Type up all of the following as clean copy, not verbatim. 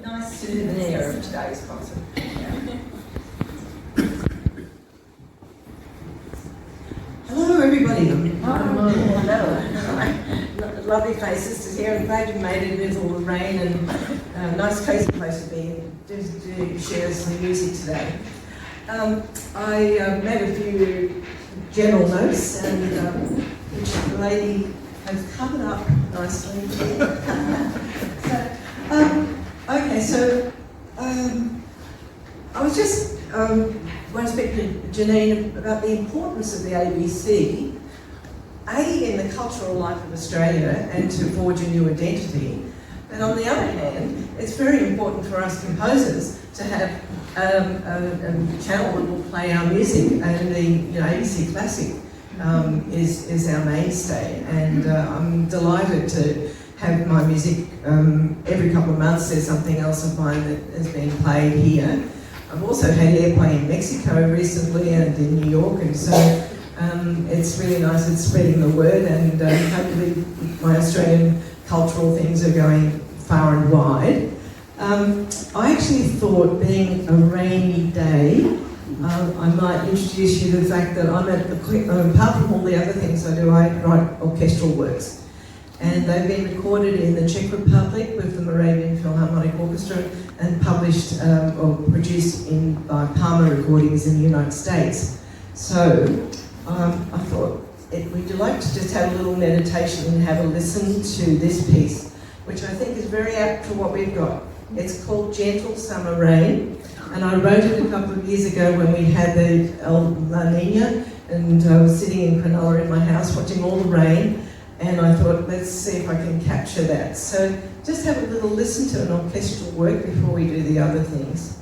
nice souvenir of today's concert. Hello, everybody. Hello. Lovely faces to hear. I'm glad you made it with all the rain and nice, cosy place to be to share some music today. I made a few general notes, and which the lady has covered up nicely. So I was just want to speak to Janine about the importance of the ABC, in the cultural life of Australia and to forge a new identity. But on the other hand, it's very important for us composers to have a channel that will play our music, and the ABC Classic is our mainstay. And I'm delighted to have my music every couple of months. There's something else of mine that has been played here. I've also had airplay in Mexico recently and in New York, and so it's really nice. It's spreading the word, and hopefully my Australian cultural things are going far and wide. I actually thought, being a rainy day, I might introduce you to the fact that I'm apart from all the other things I do, I write orchestral works. And they've been recorded in the Czech Republic with the Moravian Philharmonic Orchestra and published or produced by Palmer Recordings in the United States. So I thought, would you like to just have a little meditation and have a listen to this piece, which I think is very apt to what we've got. It's called Gentle Summer Rain, and I wrote it a couple of years ago when we had the Leina, and I was sitting in Cronulla in my house watching all the rain, and I thought, let's see if I can capture that. So just have a little listen to an orchestral work before we do the other things.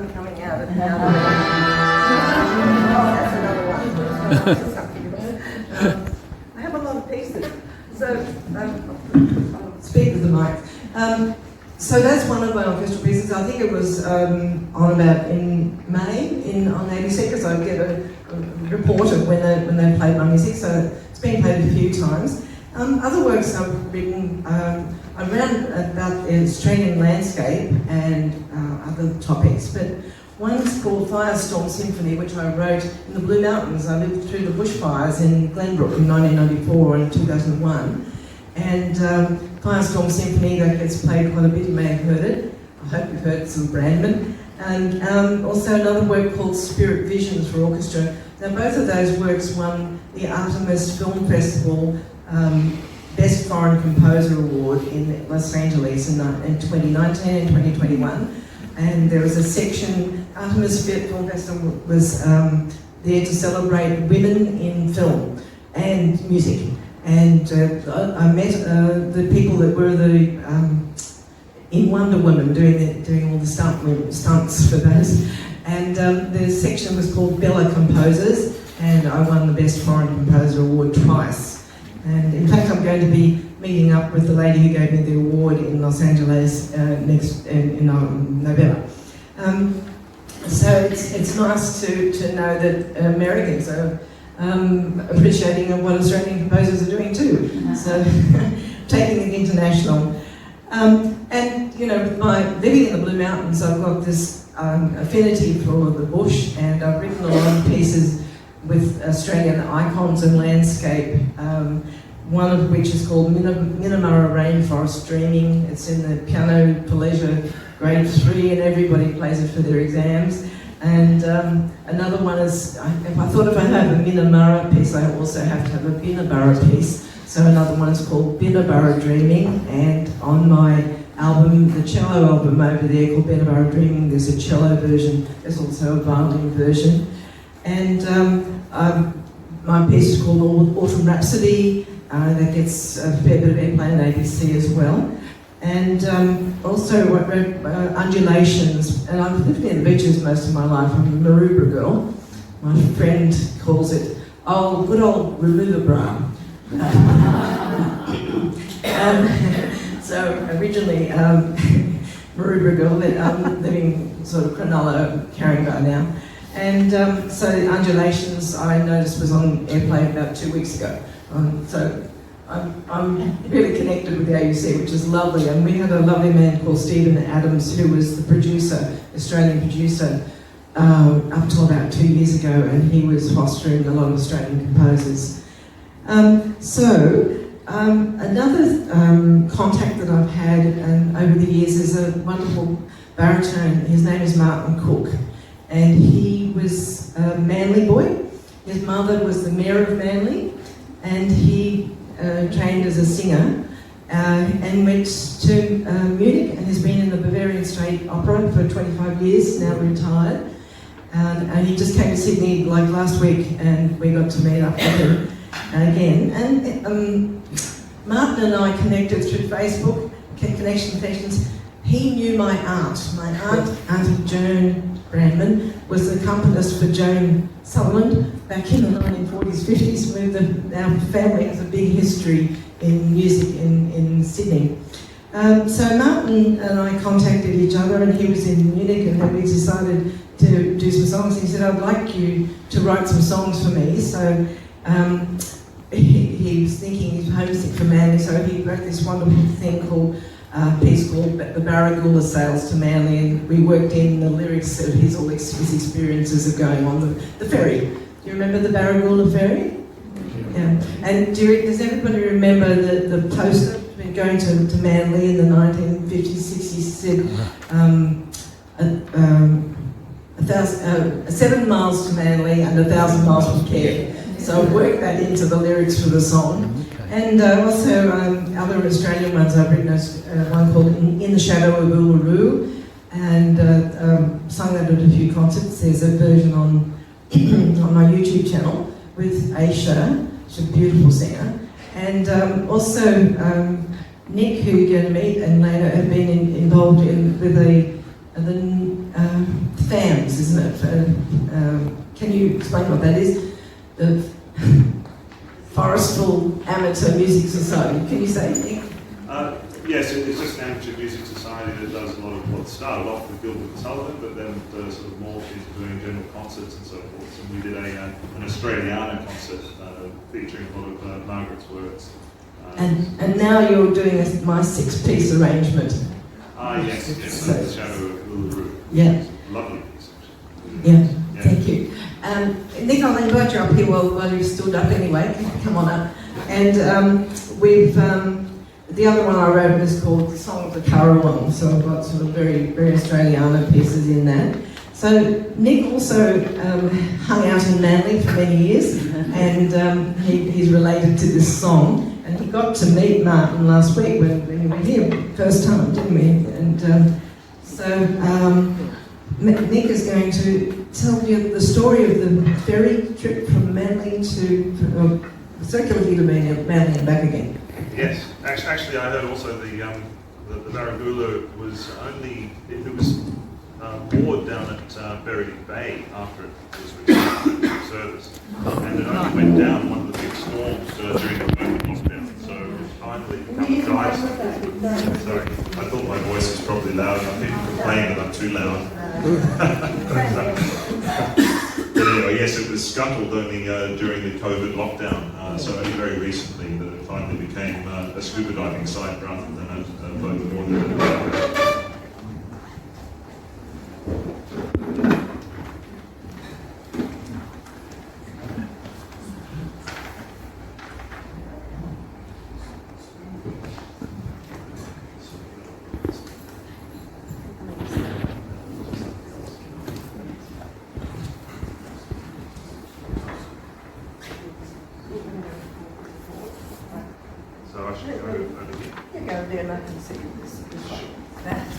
sun coming out of the other Oh, that's another one. I have a lot of pieces. So, I'll speak with the mic. So that's one of my orchestral pieces. I think it was on about in May on ABC, because I get a report of when they played my music. So it's been played a few times. Other works I've written around about the Australian landscape and other topics, but one's called Firestorm Symphony, which I wrote in the Blue Mountains. I lived through the bushfires in Glenbrook in 1994 and 2001. And Firestorm Symphony, that gets played quite a bit, you may have heard it. I hope you've heard some Brandman. And also another work called Spirit Visions for Orchestra. Now both of those works won the Artemis Film Festival Best Foreign Composer Award in Los Angeles in 2019 and 2021. And there was a section, Artemis Film Festival was there to celebrate women in film and music. And I met the people that were in Wonder Woman doing all the stunts for those. And the section was called Bella Composers, and I won the Best Foreign Composer Award twice. And in fact, I'm going to be meeting up with the lady who gave me the award in Los Angeles in November. So it's nice to know that Americans are appreciating what Australian composers are doing too. So taking it international. And you know, with my living in the Blue Mountains, I've got this affinity for the bush, and I've written a lot of pieces with Australian icons and landscape. One of which is called Minamurra Rainforest Dreaming. It's in the Piano for Leisure grade 3, and everybody plays it for their exams. And another one is, if I have a Minamurra piece, I also have to have a Binnaburra piece. So another one is called Binnaburra Dreaming, and on my album, the cello album over there called Binnaburra Dreaming, there's a cello version, there's also a violin version. And my piece is called Autumn Rhapsody, that gets a fair bit of airplay on ABC as well. And also Undulations, and I've lived near the beaches most of my life. I'm a Maroubra girl. My friend calls it, oh, good old Maroubra. So originally Maroubra girl, living sort of Cronulla, Carringa now. And so Undulations, I noticed, was on airplay about 2 weeks ago. So I'm really connected with the ABC, which is lovely. And we had a lovely man called Stephen Adams, who was the producer, Australian producer, up till about 2 years ago, and he was fostering a lot of Australian composers. Another contact that I've had over the years is a wonderful baritone. His name is Martin Cook, and he was a Manly boy. His mother was the mayor of Manly, and he trained as a singer and went to Munich, and has been in the Bavarian State Opera for 25 years, now retired. And he just came to Sydney like last week, and we got to meet up with him again. And Martin and I connected through Facebook, connections. He knew my aunt. My aunt, Auntie Joan Brandman, was the accompanist for Joan Sutherland back in the 1940s, 50s. Our family has a big history in music in Sydney. So Martin and I contacted each other, and he was in Munich, and then we decided to do some songs. He said, I'd like you to write some songs for me. So he was thinking he's homesick for Manly, so he wrote this wonderful thing called piece called The Barragoola Sails to Manly, and we worked in the lyrics of his experiences of going on the ferry. Do you remember the Barragoola ferry? Yeah. And does everybody remember the poster going to Manly in the 1950s, 60s? Said 7 miles to Manly and 1,000 miles from Cairn. So I worked that into the lyrics for the song. And also other Australian ones I've written, one called In the Shadow of Uluru, and sung that at a few concerts. There's a version on my YouTube channel with Aisha, she's a beautiful singer. And also Nick, who you're going to meet, and Leina have been involved with the FAMS, isn't it? Can you explain what that is? The Forestal Amateur Music Society. Can you say anything? Yes, it's just an amateur music society that does a lot of what started off with Gilbert and Sullivan, but then sort of morphed into doing general concerts and so forth. And we did an Australiana concert featuring a lot of Margaret's works. And now you're doing my 6-piece arrangement. Yes, so, the Shadow of Uluru. Yeah. Lovely piece. Yeah, thank you. Nick, I'll invite you up here while you've stood up anyway. Come on up. And the other one I wrote was called The Song of the Currawong, so I've got sort of very, very Australiana pieces in that. So Nick also hung out in Manly for many years, and he's related to this song. And he got to meet Martin last week when you were here first time, didn't we? And Nick is going to tell you the story of the ferry trip from Manly to circularly to Manly and back again. Yes, actually I heard also the Barragula was only, it was moored down at Berry Bay after it was restored to service, and it only went down one of the big storms during the COVID lockdown, so it finally become a dive. Sorry, I thought my voice was probably loud enough. People complain that I'm too loud. But anyway, yes, it was scuttled only during the COVID lockdown, so only very recently that it finally became a scuba diving site rather than a boat moored in the So I should go over here. You go there and I can see this one. That's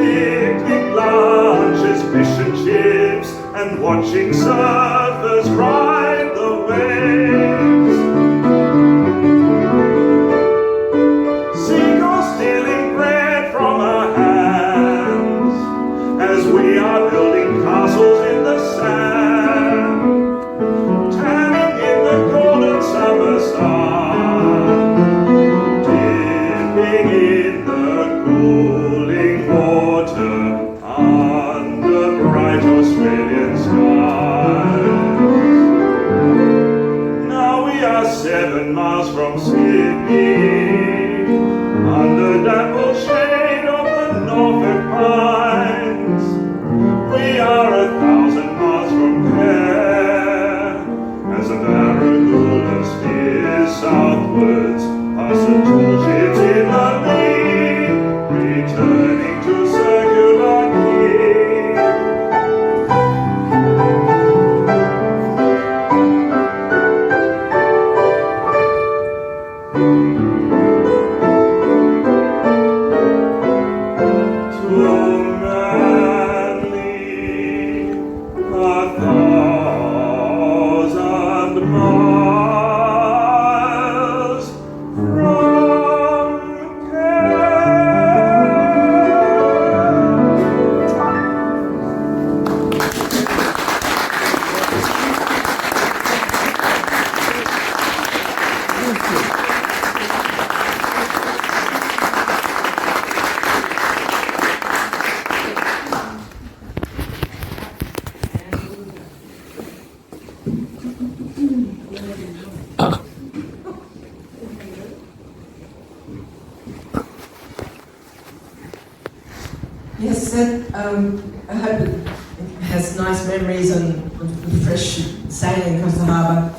Picnic lunches, Raging surfers ride the waves. Seagulls stealing bread from our hands as we are building castles in the sand, tanning in the golden summer sun, dipping in the cooling water under bright Australian skies. Now we are 7 miles from Sydney, under dappled shade of the Norfolk pines. We are 1,000 miles from there, as the Barracuda steers southwards, past the tall ships in the lee, returning to Circular Quay. Too manly, 1,000 miles from Yes, I hope it has nice memories and fresh sailing across the harbour.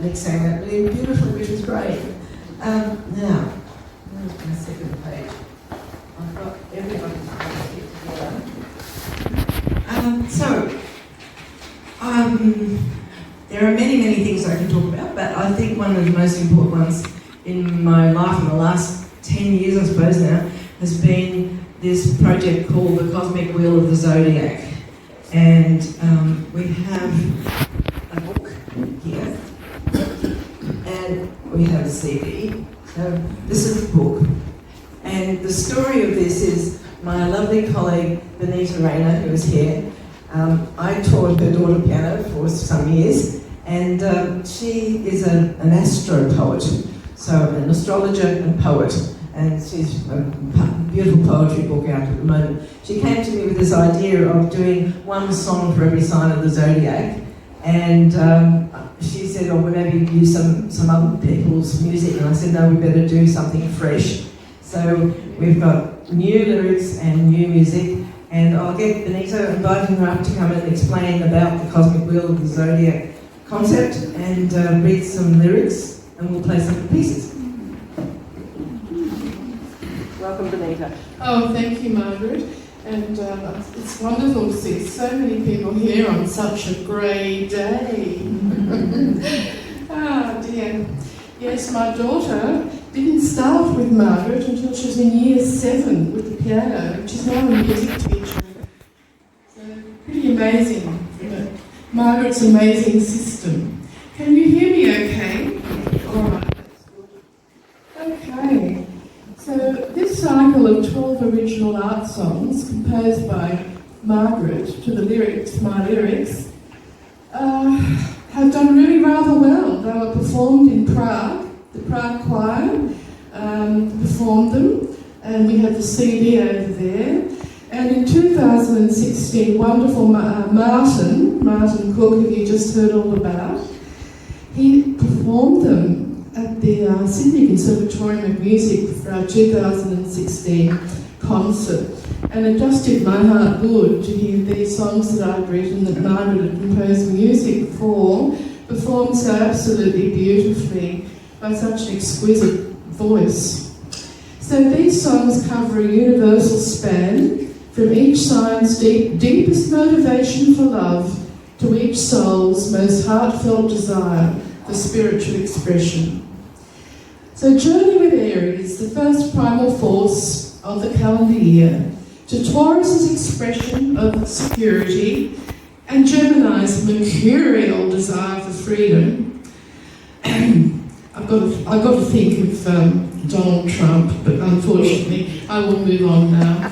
Nick sang that really beautifully, which was great. Now, where's my second page? I've got everybody's here together. There are many, many things I can talk about, but I think one of the most important ones in my life in the last 10 years, I suppose now, has been this project called the Cosmic Wheel of the Zodiac. And we have a book here, and we have a CD. So this is the book. And the story of this is my lovely colleague, Benita, who is here. I taught her daughter piano for some years, and she is an astro-poet, so an astrologer and poet. And she's a beautiful poetry book out at the moment. She came to me with this idea of doing one song for every sign of the Zodiac, and she said, oh, we'll maybe use some other people's music, and I said, no, we better do something fresh. So we've got new lyrics and new music, and I'll get Benita, inviting her up to come and explain about the Cosmic Wheel of the Zodiac concept, and read some lyrics, and we'll play some pieces. Welcome, Benita. Oh, thank you, Margaret. And it's wonderful to see so many people here on such a grey day. Ah, dear. Yes, my daughter didn't start with Margaret until she was in year 7 with the piano, and she's now a music teacher. So, pretty amazing, Margaret's amazing system. Can you hear me okay? All right, that's good. Okay. So this cycle of 12 original art songs composed by Margaret to the lyrics, my lyrics, have done really rather well. They were performed in Prague. The Prague Choir performed them, and we have the CD over there. And in 2016, wonderful Martin Cook, who you just heard all about, he performed them at the Sydney Conservatorium of Music for our 2016 concert. And it just did my heart good to hear these songs that I'd written that Margaret had composed music for, performed so absolutely beautifully by such an exquisite voice. So these songs cover a universal span from each sign's deepest motivation for love to each soul's most heartfelt desire for spiritual expression. So Journey with Aries, the first primal force of the calendar year, to Taurus's expression of security and Gemini's mercurial desire for freedom. I've got to think of Donald Trump, but unfortunately I will move on now.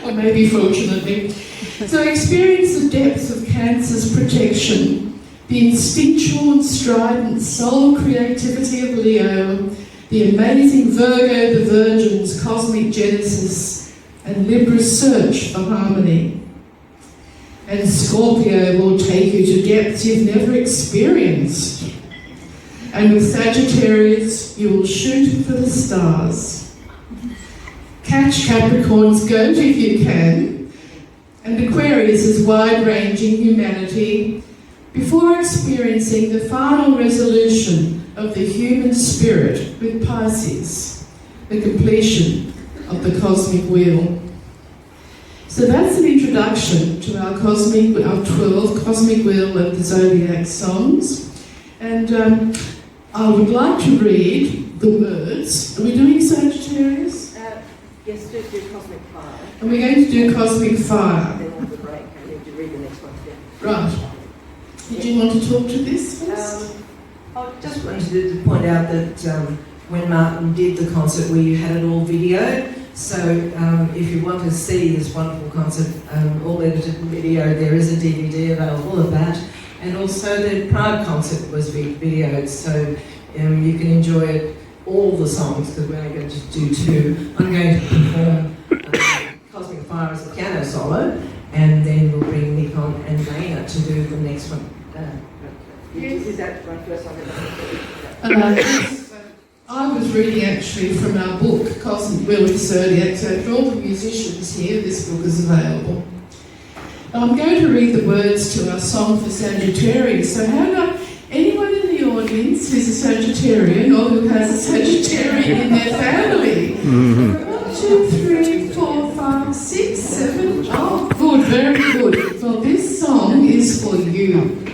Or maybe fortunately. So experience the depths of Cancer's protection, the instinctual and strident soul creativity of Leo, the amazing Virgo, the Virgin's cosmic genesis, and Libra's search for harmony. And Scorpio will take you to depths you've never experienced. And with Sagittarius, you will shoot for the stars. Catch Capricorn's goat if you can. And Aquarius' wide-ranging humanity before experiencing the final resolution of the human spirit with Pisces, the completion of the cosmic wheel. So that's an introduction to our 12 Cosmic Wheel of the Zodiac songs. And I would like to read the words. Are we doing Sagittarius? Yes, do Cosmic Fire. And we're going to do Cosmic Fire. Then on the break, I need to read the next one again. Right. Did you want to talk to this first? I just wanted to point out that when Martin did the concert, we had it all videoed. So if you want to see this wonderful concert, all edited video, there is a DVD available of that. And also the Prague concert was videoed, so you can enjoy all the songs, because we're only going to do two. I'm going to perform Cosmic Fire as a piano solo, and then we'll bring Nick on and Leina to do the next one. Yes. Is that my first one? I was reading actually from our book, Cosmic Wheel of the Zodiac, so for all the musicians here, this book is available. I'm going to read the words to our song for Sagittarius. So how about anyone in the audience who's a Sagittarian or who has a Sagittarian in their family? 1, 2, 3, 4, 5, 6, 7. Oh, good, very good. Well, this song is for you.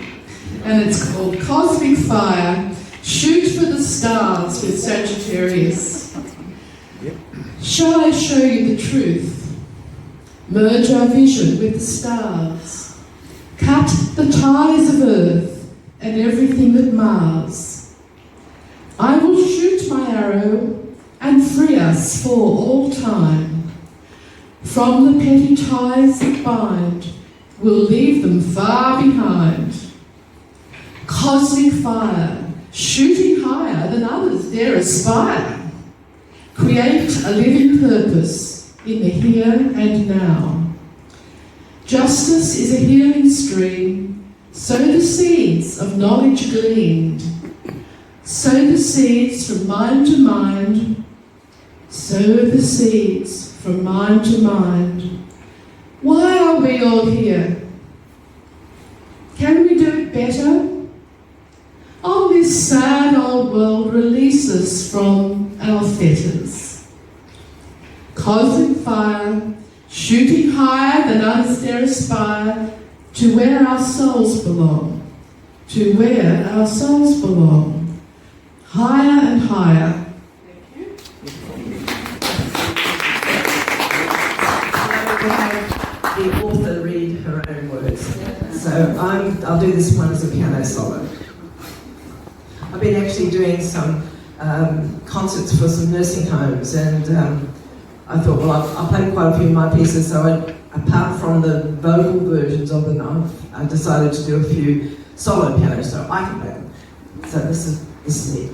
And it's called Cosmic Fire, Shoot for the Stars with Sagittarius. Shall I show you the truth? Merge our vision with the stars. Cut the ties of Earth and everything that mars. I will shoot my arrow and free us for all time. From the petty ties that bind, we'll leave them far behind. Cosmic fire, shooting higher than others dare aspire. Create a living purpose in the here and now. Justice is a healing stream. Sow the seeds of knowledge gleaned. Sow the seeds from mind to mind. Sow the seeds from mind to mind. Why are we all here? Can we do it better? Oh, this sad old world, release us from our fetters. Cosmic fire, shooting higher than others dare aspire, to where our souls belong, to where our souls belong. Higher and higher. Thank you. The author read her own words. So I'll do this one as a piano solo. I've been actually doing some concerts for some nursing homes, and I thought, well, I played quite a few of my pieces, so apart from the vocal versions of them, I decided to do a few solo pianos so I can play them. So this is it.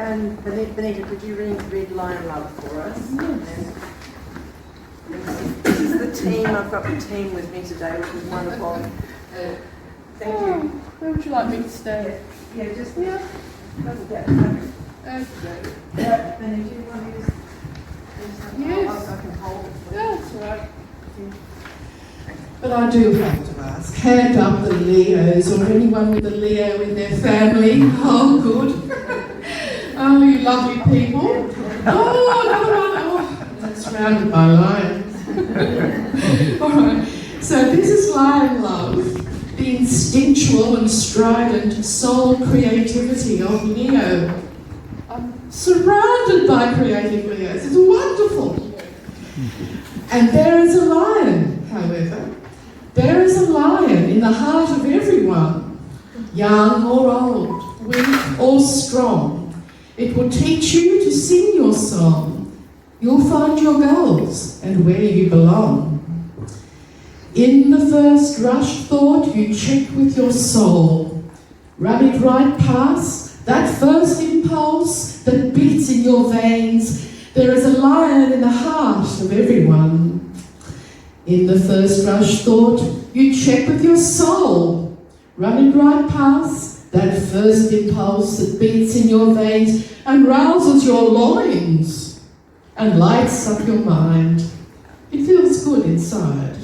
And Benita, could you read Lion Love for us? Yes. This is the team. I've got the team with me today, which is wonderful. Thank you. Where would you like me to stay? Yeah, just Yeah. Okay. Okay. Benita, do you want to use this? Yes. I can hold it. Yeah, that's all right. But I do have to ask, hand up the Leos or anyone with a Leo in their family. Oh, good. Oh, you lovely people. Oh, I'm surrounded by lions. All right, so this is Lion Love, the instinctual and strident soul creativity of Leo. I'm surrounded by creative Leos. It's wonderful. And there is a lion, however. There is a lion in the heart of everyone, young or old, weak or strong. It will teach you to sing your song. You'll find your goals and where you belong. In the first rushed thought, you check with your soul. Run it right past that first impulse that beats in your veins. There is a lion in the heart of everyone. In the first rush thought, you check with your soul. Run it right past that first impulse that beats in your veins and rouses your loins and lights up your mind. It feels good inside.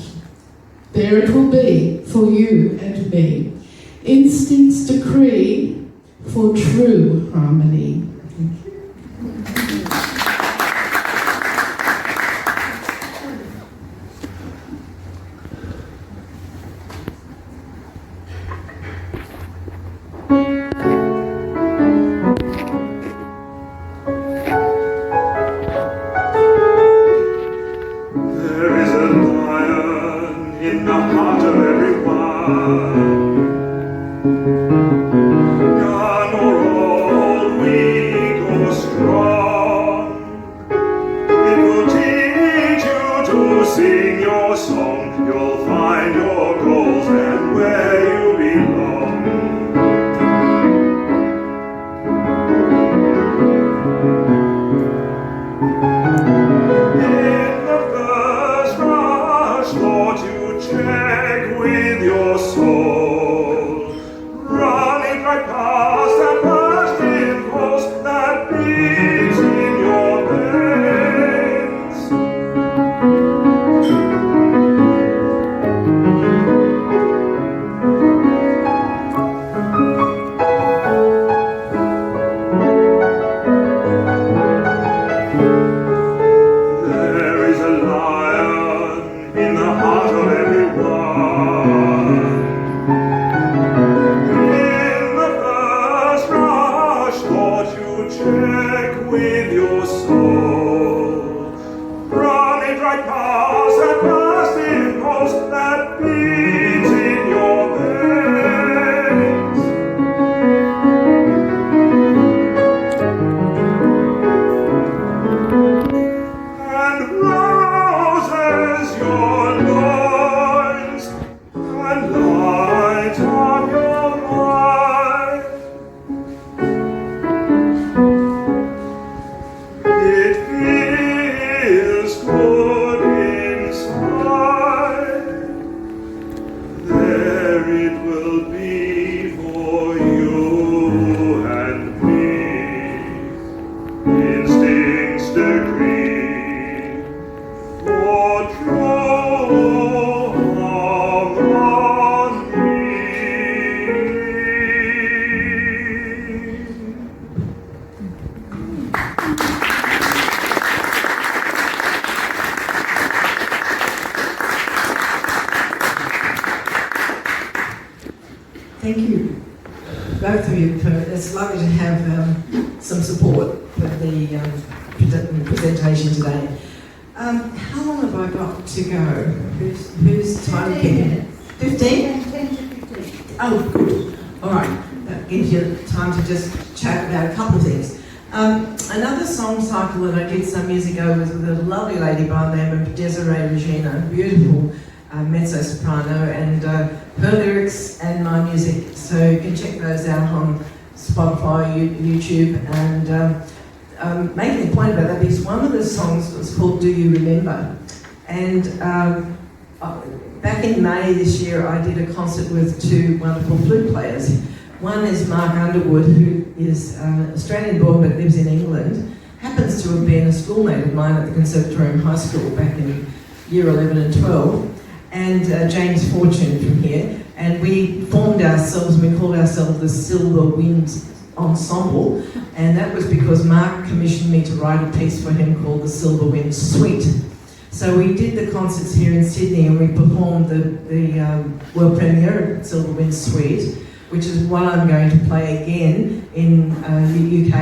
There it will be for you and me. Instincts decree for true harmony. Thank you, both of you. It's lovely to have some support for the presentation today. How long have I got to go? Who's time 15 15? 10 to 15. Oh, good. All right. That gives you time to just chat about a couple of things. Another song cycle that I did some years ago was with a lovely lady by the name of Desiree Regina, beautiful mezzo-soprano, and her lyrics and my music. So you can check those out on Spotify, YouTube, and making a point about that because one of the songs was called Do You Remember? And back in May this year, I did a concert with two wonderful flute players. One is Mark Underwood, who is Australian born but lives in England, happens to have been a schoolmate of mine at the Conservatorium High School back in year 11 and 12, and James Fortune from here. And we formed ourselves, we called ourselves the Silver Wind Ensemble, and that was because Mark commissioned me to write a piece for him called the Silver Wind Suite. So we did the concerts here in Sydney, and we performed the world premiere of Silver Wind Suite, which is what I'm going to play again in the UK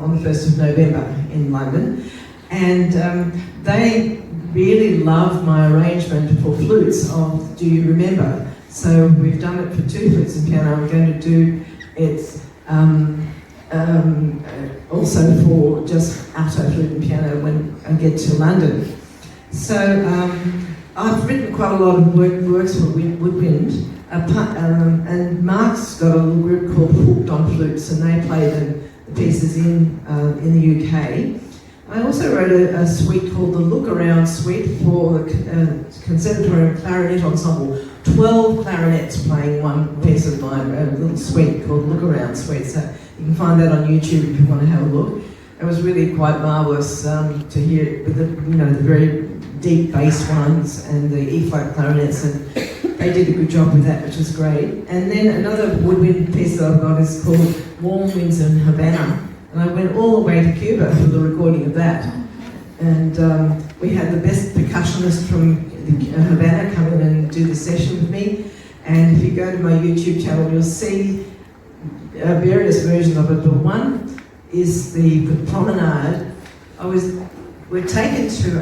on the 1st of November in London. And they really loved my arrangement for flutes of Do You Remember? So we've done it for two flutes and piano. I'm going to do it also for just alto flute and piano when I get to London. So I've written quite a lot of works for woodwind, and Mark's got a little group called Hooked on Flutes, and they play the pieces in the UK. I also wrote a suite called the Look Around Suite for the Conservatorium Clarinet Ensemble. 12 clarinets playing one piece of mine, a little suite called Look Around Suite. So you can find that on YouTube if you want to have a look. It was really quite marvellous to hear with the very deep bass ones and the E-flat clarinets, and they did a good job with that, which was great. And then another woodwind piece that I've got is called Warm Winds in Havana. And I went all the way to Cuba for the recording of that. And we had the best percussionist from Havana come in and do the session with me. And if you go to my YouTube channel, you'll see various versions of it. But one is the promenade. We're taken to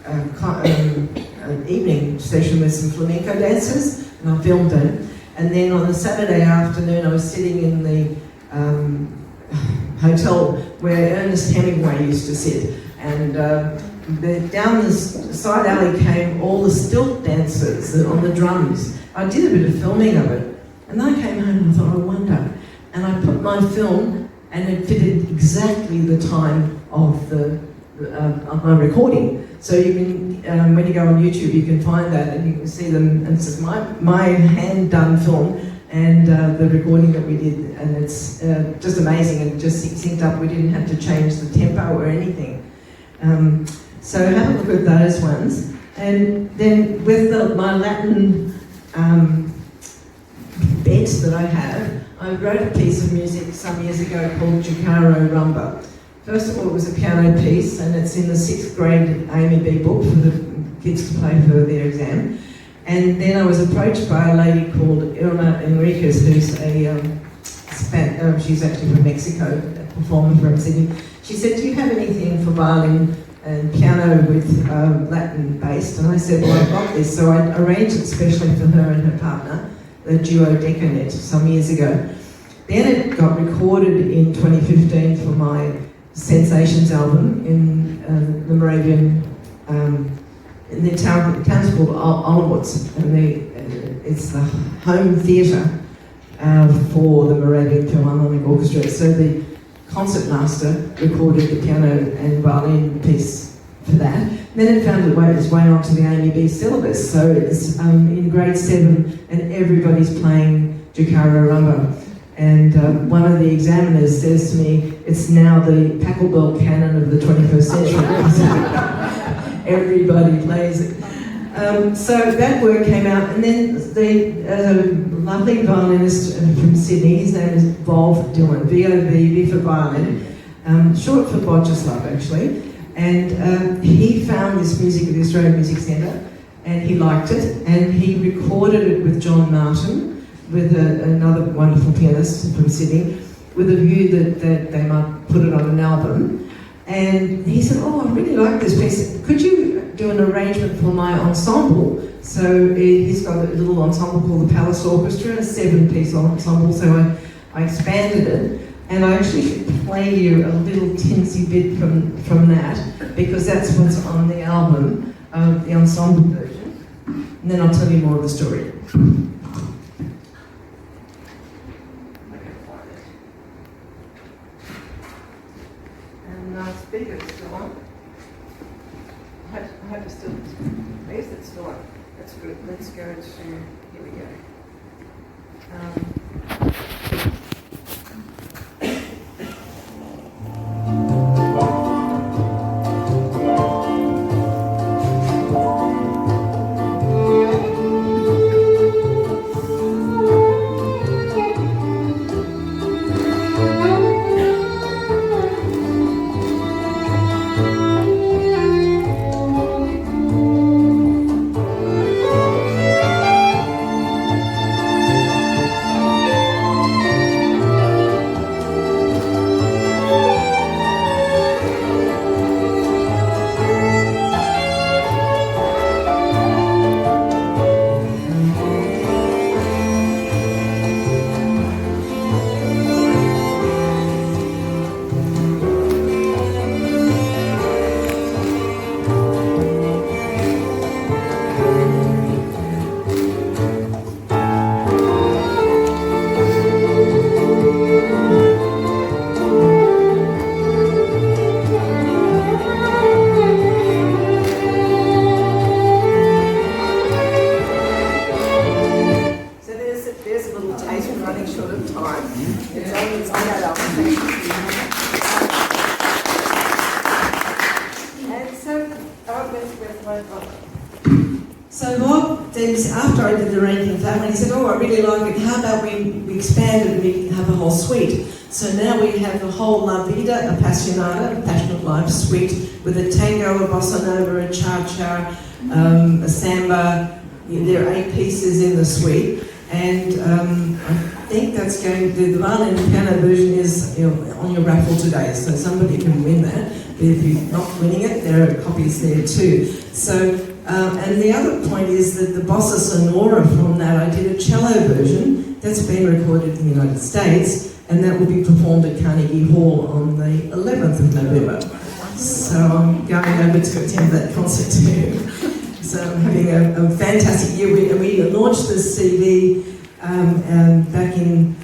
an evening session with some flamenco dancers, and I filmed it. And then on the Saturday afternoon, I was sitting in the hotel where Ernest Hemingway used to sit, and down this side alley came all the stilt dancers on the drums. I did a bit of filming of it, and then I came home and I thought, I wonder, and I put my film, and it fitted exactly the time of my recording. So you can, when you go on YouTube, you can find that, and you can see them. And it's my hand done film. And the recording that we did, and it's just amazing, and just synced up. We didn't have to change the tempo or anything. So have a look at those ones. And then with my Latin bets that I have, I wrote a piece of music some years ago called Jacaro Rumba. First of all, it was a piano piece, and it's in the 6th grade AMB book for the kids to play for their exam. And then I was approached by a lady called Irma Enriquez, who's she's actually from Mexico, a performer from Sydney. She said, do you have anything for violin and piano with Latin based? And I said, well, I've got this. So I arranged it specially for her and her partner, the duo Decanet, some years ago. Then it got recorded in 2015 for my Sensations album in the Moravian in the town's called Olmutz, and it's the home theatre for the Moravian Philharmonic Orchestra. So the concertmaster recorded the piano and violin piece for that. And then it found its way onto the AMB syllabus. So it's in grade 7, and everybody's playing Jacaro Rumba. And one of the examiners says to me, it's now the Pachelbel canon of the 21st century. Everybody plays it. So that work came out, and then the lovely violinist from Sydney, his name is Volv Dillon, V-O-V, V for violin, short for Bodgislav actually, and he found this music at the Australian Music Centre, and he liked it, and he recorded it with John Martin, with another wonderful pianist from Sydney, with a view that they might put it on an album. And he said, oh, I really like this piece. Could you do an arrangement for my ensemble? So he's got a little ensemble called the Palace Orchestra, a 7-piece ensemble. So I expanded it. And I actually should play you a little tinsy bit from that, because that's what's on the album, the ensemble version. And then I'll tell you more of the story. speaker still on. I hope it's still. Yes, it's still on. That's good. Let's go to. Here we go. So Bob did, after I did the ranking for that one, he said, oh, I really like it. How about we expand it and we have a whole suite? So now we have the whole La Vida Appassionata, Passionate Life suite, with a tango, a bossa nova, a cha-cha, a samba. There are 8 pieces in the suite. And I think that's going to, the violin and piano version is on your raffle today, so somebody can win that. But if you're not winning it, there are copies there too. So, and the other point is that the Bossa Sonora from that, I did a cello version that's been recorded in the United States, and that will be performed at Carnegie Hall on the 11th of November. So I'm going over to attend that concert too. So I'm having a fantastic year. We launched this CD back in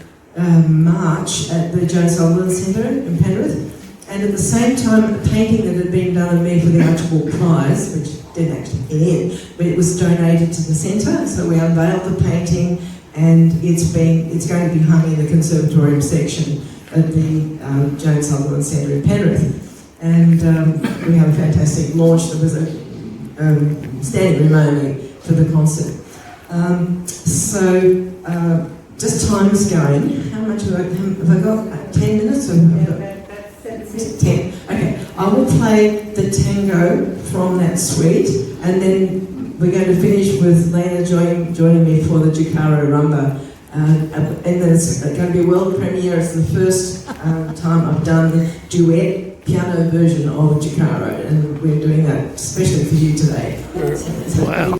March at the Joan Sullivan Centre in Penrith, and at the same time a painting that had been done of me for the Archibald Prize, which didn't actually get in, but it was donated to the centre, so we unveiled the painting, and it's going to be hung in the conservatorium section at the Joan Sullivan Centre in Penrith. And we have a fantastic launch. There was a standing room only for the concert. Just time's going. How much have I got? 10 minutes? Or That's 10. Okay, I will play the tango from that suite, and then we're going to finish with Leina joining me for the Jacaro Rumba. And then it's going to be a world premiere. It's the first time I've done the duet piano version of Jacaro, and we're doing that especially for you today. Wow.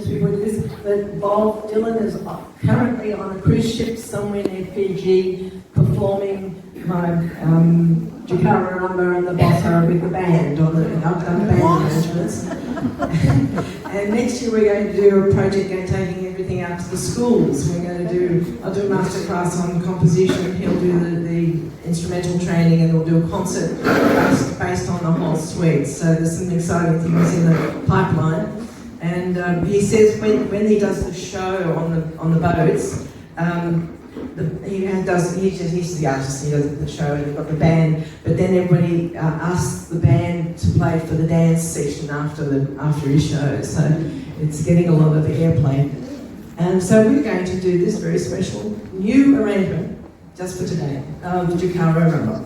mention this before we do this, that Bob Dylan is currently on a cruise ship somewhere near Fiji performing my Jakara number and the bossa with the band on the I've done band arrangements. And next year we're going to do a project taking everything out to the schools. I'll do a masterclass on composition, he'll do the instrumental training, and we'll do a concert based on the whole suite. So there's some exciting things in the pipeline. And he says when he does the show on the boats, he's the artist, he does the show, and they've got the band, but then everybody asks the band to play for the dance session after his show, so it's getting a lot of airplay. And so we're going to do this very special new arrangement, just for today, of Jakara Rumba.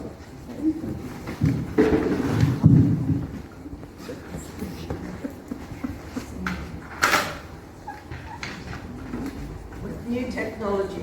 With new technology,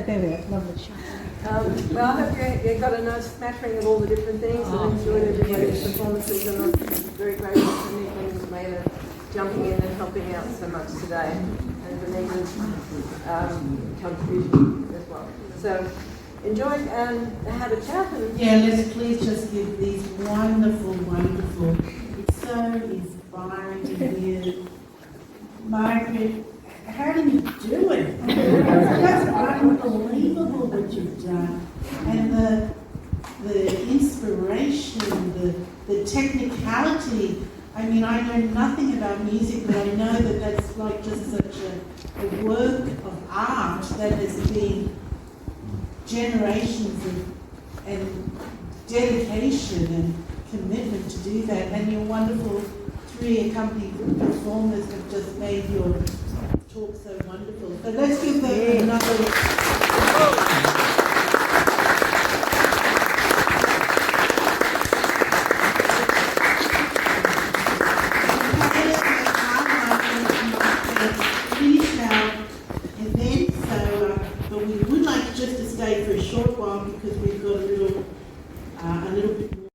there we are. Lovely. Well, I hope you got a nice smattering of all the different things and enjoyed everybody's performances, and I'm very grateful for Nick and Leina jumping in and helping out so much today, and Benita's contribution as well. So enjoy and have a chat. And yeah, let's please just give these wonderful, wonderful, it's so inspiring to hear. Margaret, how do you do it? That's unbelievable what you've done. And the inspiration, the technicality. I mean, I know nothing about music, but I know that that's like just such a work of art that has been generations and dedication and commitment to do that. And your wonderful 3 accompanied performers have just made your talk so wonderful. So let's give them another. But we would like just to stay for a short while because we've got a little bit more.